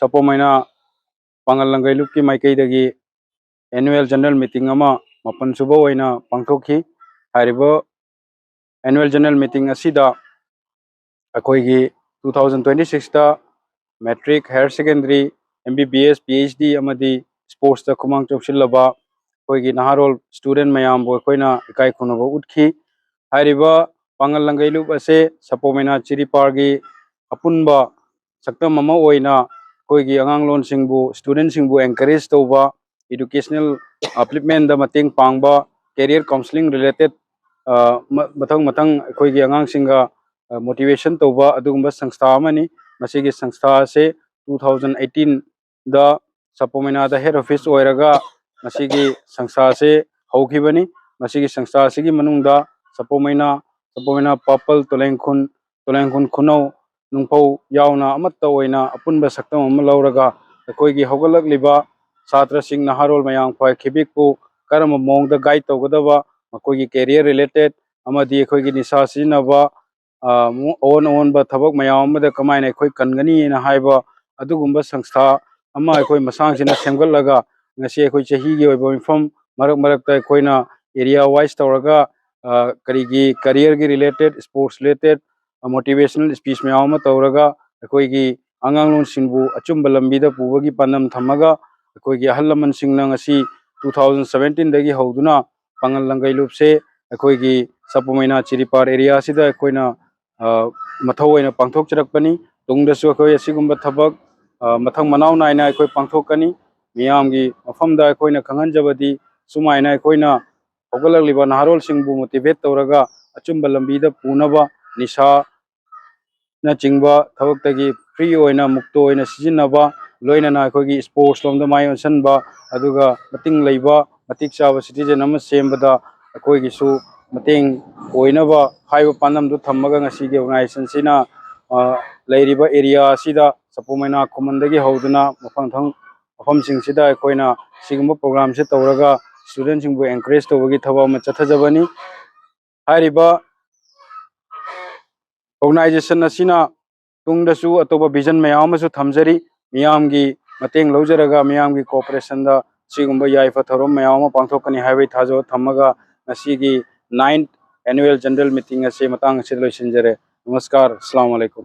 सपोमैना पांगल लंगैलुप की माइकैदगी annual general meeting अमा मपन सुबह ओइना पांथोखी हारिबो एनुअल जनरल मीटिंग असिदा अखोइगी 2026 दा matric higher secondary MBBS PhD अमदी स्पोर्ट्स दा खुमांग चौसिलबा अखोइगी नहारोल स्टूडेंट मयाम बो अखोइना इकाई खुनबो उठखी हारिबो पांगल लंगैलुप असे सपोमैना चिरिपारगी अपुनबा सक्तम अमा ओइना अखोइगी अंगांगलोन सिंगबु स्टूडेंट सिंगबु एनकरेज तौबा educational upliftment da mating pangba career counseling related mathang mathang khoi gi angang singa motivation toba adugumba sangstha amani masigi sangstha se 2018 da sapomena da head office oiraga masigi sangstha se haukhibani masigi sangstha sigi manungda sapomena papal tolengkhun khunau nungpau yauna amatta oina apunba saktam am lauraga khoi gi hogalak liba छात्र सिंह नहारोल मयांग ख्वाई खिबिकपु करम मोंग the guide तौगदबा मखोगी career related अमदी अखोगी निसा सिनबा ओन ब थबक मयाम द कमायना अखोई कनगनी ना हाइबा अदुगुंबा संस्था अमा अखोई मसांग सिना सेमगलगा ngasi अखोई चही गी ओइबो इन्फॉर्म मरक मरक त अखोइना एरिया वाइज तौरगा करीगी कैरियर गी related sports related motivational speech मयाम तौरगा अखोइगी अंगांगलोन सिंबु अचुंब लंबीदा पुबगी पन्नम थमगा अखोइगी अहल लमन सिंगना ngasi 2017 दगी हौदुना पांगल लंगैलुप से अखोइगी सपोमैना चिरिपार एरिया सिदा अखोइना मथौ ओइना पांथोक चरकपनी तुंगदसु अखोइ असिगुंबा थबक मथंग मनाव नायना अखोइ पांथोकनी मियामगी मफमदा अखोइना खंगनजबदी सुमाइना अखोइना हौगललिबा नहारोल सिंगबु मोटिवेट तौरगा अचुंबा लंबीदा पुनबा निशा ना चिंगबा थबकतगी फ्री ओइना मुक्तो ओइना सिजिनबा लोइना अखोइगी स्पोर्ट्स लोमदा माय ओनसनबा अदुगा मतिंग लैबा मतिक चाबा सिटीजन अमा सेमबदा अखोइगिसु मतिंग ओइनबा हाइबा पानम दु थम्मगा ngasiगी ऑर्गेनाइजेशन सिना लैरिबा एरिया सिदा सपोमैना खुमनदगी हौदुना मफम सिंगसिदा अखोइना सिगुंबा प्रोग्राम से तौरगा स्टूडेंट सिंगबु एनकरेज तौबगी थबा म चथजबनी हारिबा ऑर्गेनाइजेशन असिना तुंगदसु अतोबा विजन मयामसु थमजरी मियामगी मतेंग लौजरगा मियामगी कोऑपरेशन दा सिगुंबा याइफा थरोम मयाम पांथोकनी हाइवे थाजो थमगा नसीगी 9th एनुअल जनरल मीटिंग असे मतंग से लोइसिनजरे नमस्कार अस्सलाम वालेकुम।